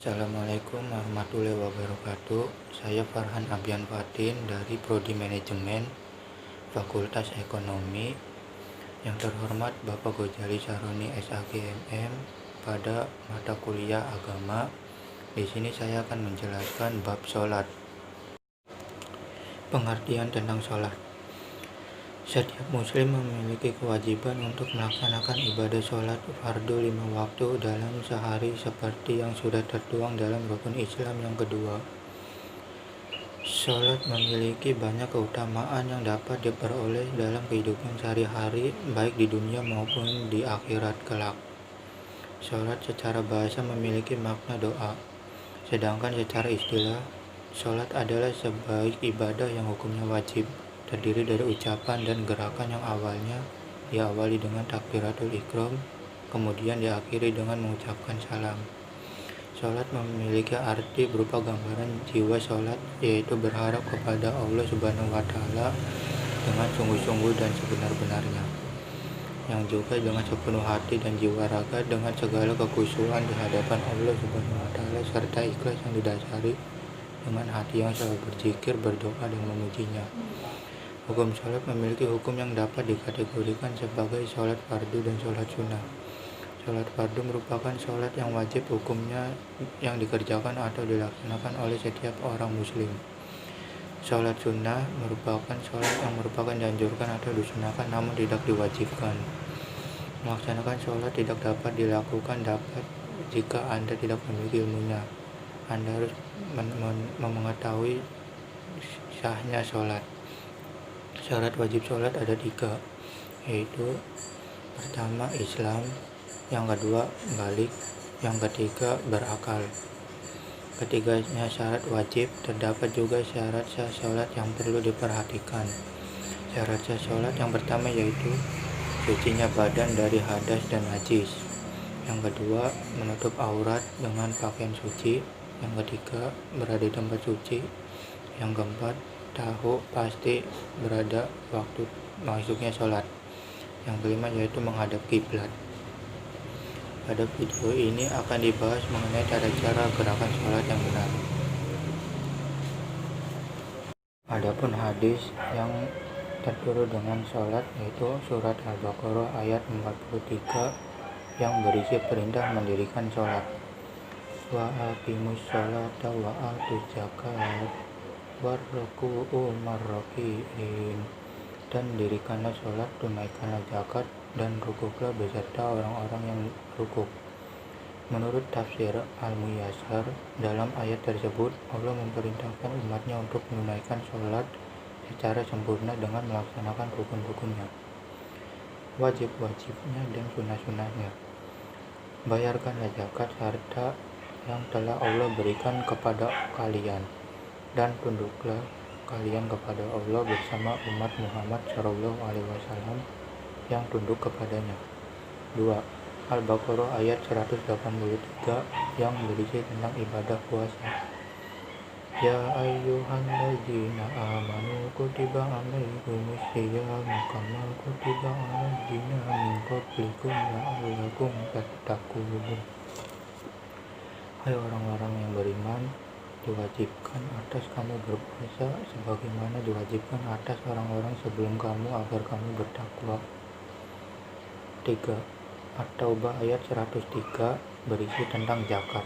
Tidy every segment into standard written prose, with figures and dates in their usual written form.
Assalamualaikum warahmatullahi wabarakatuh. Saya Farhan Abian Fatin dari Prodi Manajemen Fakultas Ekonomi. Yang terhormat Bapak Gojali Saroni SAGMM pada mata kuliah agama. Di sini saya akan menjelaskan bab sholat. Pengertian tentang sholat. Setiap muslim memiliki kewajiban untuk melaksanakan ibadah sholat fardu 5 waktu dalam sehari seperti yang sudah tertuang dalam rukun Islam yang kedua. Sholat memiliki banyak keutamaan yang dapat diperoleh dalam kehidupan sehari-hari, baik di dunia maupun di akhirat kelak. Sholat secara bahasa memiliki makna doa, sedangkan secara istilah, sholat adalah sebaik ibadah yang hukumnya wajib, terdiri dari ucapan dan gerakan yang awalnya diawali dengan takbiratul ihram, kemudian diakhiri dengan mengucapkan salam. Sholat memiliki arti berupa gambaran jiwa sholat, yaitu berharap kepada Allah Subhanahu wa Ta'ala dengan sungguh-sungguh dan sebenar-benarnya, yang juga dengan sepenuh hati dan jiwa raga dengan segala kekhusyuan di hadapan Allah Subhanahu wa Ta'ala, serta ikhlas yang didasari dengan hati yang selalu berzikir, berdoa, dan memujinya. Hukum sholat memiliki hukum yang dapat dikategorikan sebagai sholat fardu dan sholat sunnah. Sholat fardu merupakan sholat yang wajib hukumnya yang dikerjakan atau dilaksanakan oleh setiap orang muslim. Sholat sunnah merupakan sholat yang merupakan dianjurkan atau disunahkan namun tidak diwajibkan. Melaksanakan sholat tidak dapat dilakukan jika Anda tidak memiliki ilmunya. Anda harus mengetahui sahnya sholat. Syarat wajib sholat ada 3, yaitu pertama Islam, yang kedua balik, yang ketiga berakal. Ketiganya syarat wajib, terdapat juga syarat sah sholat yang perlu diperhatikan. Syarat sah sholat yang pertama yaitu sucinya badan dari hadas dan najis. Yang kedua, menutup aurat dengan pakaian suci. Yang ketiga, berada di tempat suci. Yang keempat, tahu pasti berada waktu masuknya sholat. Yang kelima yaitu menghadap kiblat. Pada video ini akan dibahas mengenai cara-cara gerakan sholat yang benar. Adapun hadis yang terturut dengan sholat yaitu surat Al-Baqarah ayat 43 yang berisi perintah mendirikan sholat. Wa aqimus sholata wa atuz zakat warruku'u marraki'in, dan dirikanlah sholat, tunaikanlah zakat, dan rukuklah beserta orang-orang yang rukuk. Menurut tafsir Al-Muyassar, dalam ayat tersebut Allah memerintahkan umatnya untuk menunaikan sholat secara sempurna dengan melaksanakan rukun-rukunnya, wajib-wajibnya, dan sunnah-sunnahnya. Bayarkanlah zakat harta yang telah Allah berikan kepada kalian, dan tunduklah kalian kepada Allah bersama umat Muhammad SAW yang tunduk kepadanya. 2. Al-Baqarah ayat 183 yang berisi tentang ibadah puasa. Ya ayyuhalladzina amanu kutiba alaikumus syiyamu kama kutiba aladzina min qablikum la'allakum tattaqun. Hai orang-orang yang beriman, diwajibkan atas kamu berpuasa sebagaimana diwajibkan atas orang-orang sebelum kamu agar kamu bertakwa. 3. At-Taubah ayat 103 berisi tentang zakat.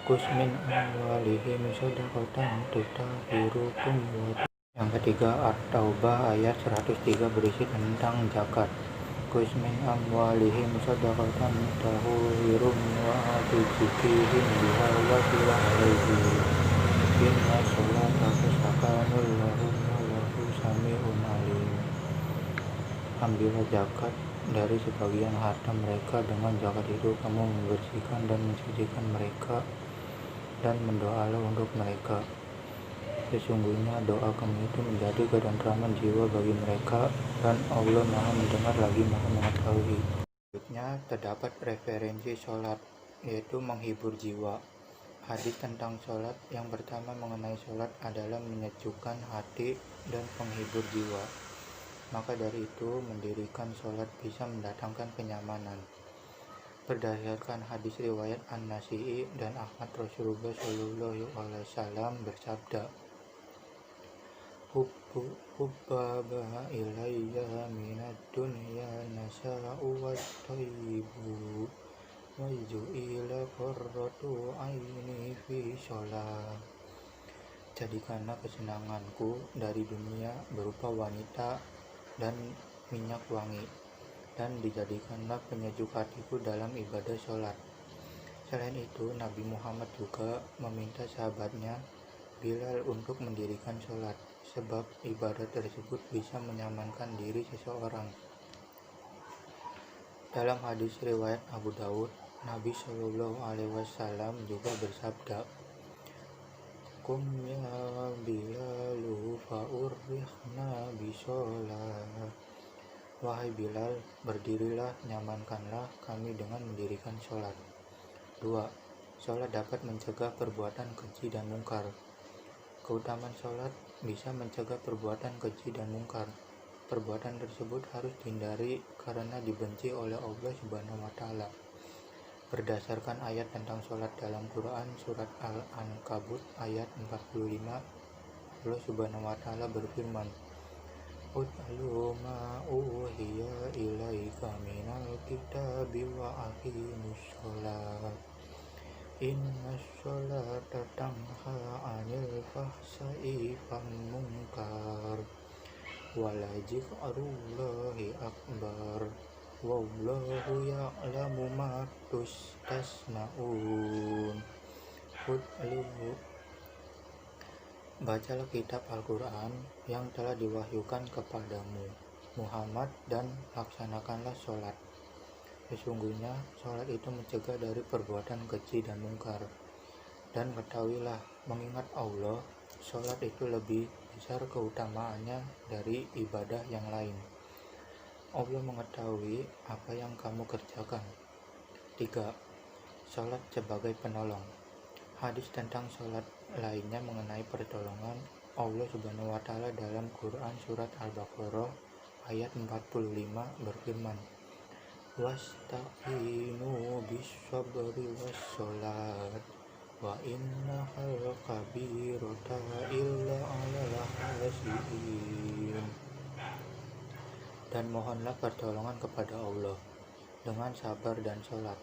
Khudz min amwalihim shadaqatan tutahhirukum wa. Yang ketiga, At-Taubah ayat 103 berisi tentang zakat. Khudz min amwalihim shadaqatan tutahhirukum wa atuzakihim biha wa salli alaihim inna sholata sakanun lahum wallahu sami'un alim. Ambillah zakat dari sebagian harta mereka, dengan zakat itu kamu membersihkan dan mensucikan mereka, dan mendoalah untuk mereka. Sesungguhnya doa kamu itu menjadi ketentraman jiwa bagi mereka, dan Allah Maha mendengar lagi Maha mengetahui. Selanjutnya terdapat referensi sholat, yaitu menghibur jiwa. Hadis tentang sholat yang pertama mengenai sholat adalah menyejukkan hati dan menghibur jiwa. Maka dari itu, mendirikan sholat bisa mendatangkan kenyamanan. Berdasarkan hadis riwayat An-Nasa'i dan Ahmad, Rasulullah Shallallahu Alaihi Wasallam bersabda, Hubbaba ilayya minad dunya nasa'u wa thayyibu wa ju'ila qurratu aini fi sholat. Jadikanlah kesenanganku dari dunia berupa wanita dan minyak wangi, dan dijadikanlah penyejuk hatiku dalam ibadah sholat. Selain itu, Nabi Muhammad juga meminta sahabatnya Bilal untuk mendirikan sholat, sebab ibadah tersebut bisa menyamankan diri seseorang. Dalam hadis riwayat Abu Daud, Nabi Shallallahu Alaihi Wasallam juga bersabda, Kum ya Bilalu fa'urrihna bisolat. Wahai Bilal, berdirilah, nyamankanlah kami dengan mendirikan sholat. 2. Sholat dapat mencegah perbuatan keji dan mungkar. Keutamaan sholat bisa mencegah perbuatan keji dan mungkar. Perbuatan tersebut harus dihindari karena dibenci oleh Allah Subhanahu wa Ta'ala. Berdasarkan ayat tentang sholat dalam Quran surat Al-Ankabut ayat 45, Allah Subhanahu wa Ta'ala berfirman, Utlu ma uhiya ilaika minal kitabi wa aqimus sholat. Innas sholata tanha 'anil fahsya'i wal munkar wa la dzikrullahi akbar wallahu ya'lamu ma tasna'un. Bacalah kitab Al-Quran yang telah diwahyukan kepadamu, Muhammad, dan laksanakanlah sholat. Sesungguhnya sholat itu mencegah dari perbuatan keji dan mungkar. Dan ketahuilah, mengingat Allah, sholat itu lebih besar keutamaannya dari ibadah yang lain. Allah mengetahui apa yang kamu kerjakan. 3. Sholat sebagai penolong. Hadis tentang sholat lainnya mengenai pertolongan Allah Subhanahu wa Ta'ala dalam Quran surat Al-Baqarah ayat 45 berfirman, Wasta'inu bis-sabri was-sholat wa innahal kabirata illa 'alal khashi'in. Dan mohonlah pertolongan kepada Allah dengan sabar dan sholat.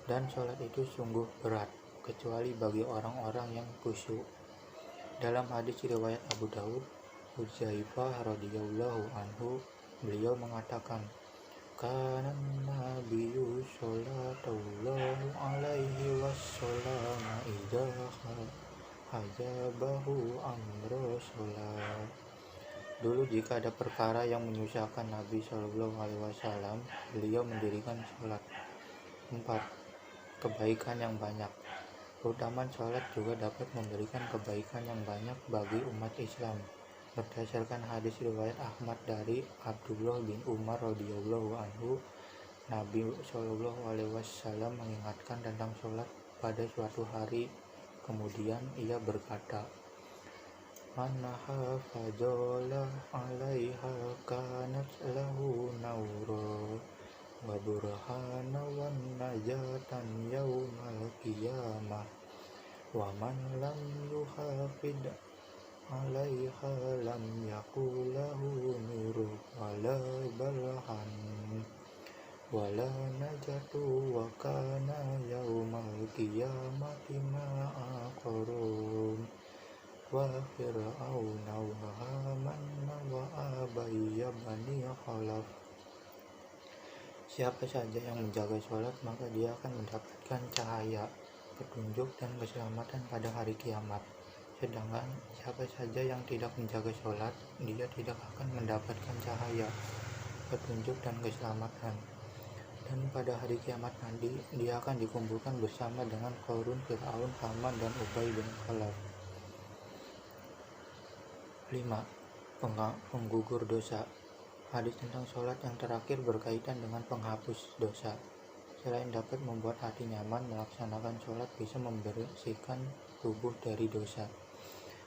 Dan sholat itu sungguh berat, kecuali bagi orang-orang yang khusyuk. Dalam hadis riwayat Abu Daud, Hudzaifah radhiyallahu anhu, beliau mengatakan, Kana nabiyyu sallallahu alaihi wasallam idza hajabahu amru sholat. Dulu jika ada perkara yang menyusahkan Nabi Shallallahu Alaihi Wasallam, beliau mendirikan sholat. 4. Kebaikan yang banyak. Keutamaan sholat juga dapat memberikan kebaikan yang banyak bagi umat Islam. Berdasarkan hadis riwayat Ahmad dari Abdullah bin Umar radhiyallahu anhu, Nabi Shallallahu Alaihi Wasallam mengingatkan tentang sholat pada suatu hari. Kemudian ia berkata, Man hafadzola 'alaiha kanat lahu naura wa burhana wan najatan yaumal qiyamah wa man lam yuhafid 'alaiha lam yakul lahu nuru wala balhan wala najatu wa kana yaumal qiyamati ma'a qarum wa fir'auna wa hamanna wa abayya bani khalaf. Siapa saja yang menjaga sholat, maka dia akan mendapatkan cahaya, petunjuk, dan keselamatan pada hari kiamat. Sedangkan siapa saja yang tidak menjaga sholat, dia tidak akan mendapatkan cahaya, petunjuk, dan keselamatan. Dan pada hari kiamat nanti, dia akan dikumpulkan bersama dengan Qarun, Fir'aun, Haman, dan Ubay bin Khalaf. 5. Penggugur dosa. Hadis tentang sholat yang terakhir berkaitan dengan penghapus dosa. Selain dapat membuat hati nyaman, melaksanakan sholat bisa membersihkan tubuh dari dosa.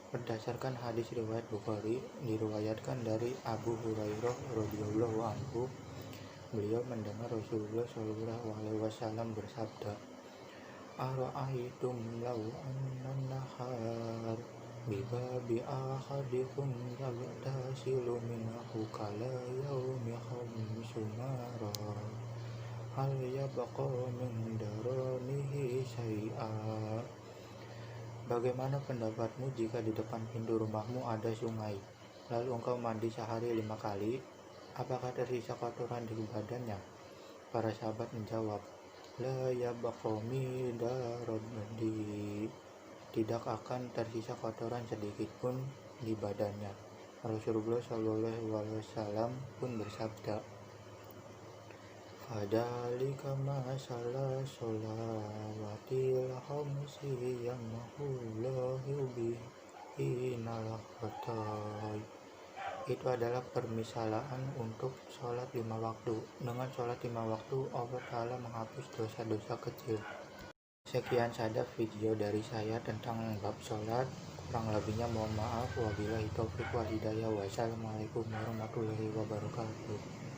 Berdasarkan hadis riwayat Bukhari, diriwayatkan dari Abu Hurairah radhiyallahu anhu, Beliau mendengar Rasulullah Shallallahu Alaihi Wasallam bersabda, "Ara'aitum law annan nahar bibabi ahadikum yaghtasilu minhu kala yaumi khamsu marrat hal yabqa min daranihi syai'a." Bagaimana pendapatmu jika di depan pintu rumahmu ada sungai, lalu engkau mandi sehari 5 kali? Apakah tersisa kotoran di badannya? Para sahabat menjawab, La yabqa min daranihi. Tidak akan tersisa kotoran sedikit pun di badannya. Rasulullah Shallallahu Alaihi Wasallam pun bersabda, Fadhalika masalah sholawatil khamsi yamhullahu bihinal khotai. Itu adalah permisalan untuk sholat 5 waktu. Dengan sholat 5 waktu, Allah Ta'ala menghapus dosa-dosa kecil. Sekian saja video dari saya tentang bab sholat. Kurang lebihnya mohon maaf. Wabillahi taufiq wal hidayah. Wassalamualaikum warahmatullahi wabarakatuh.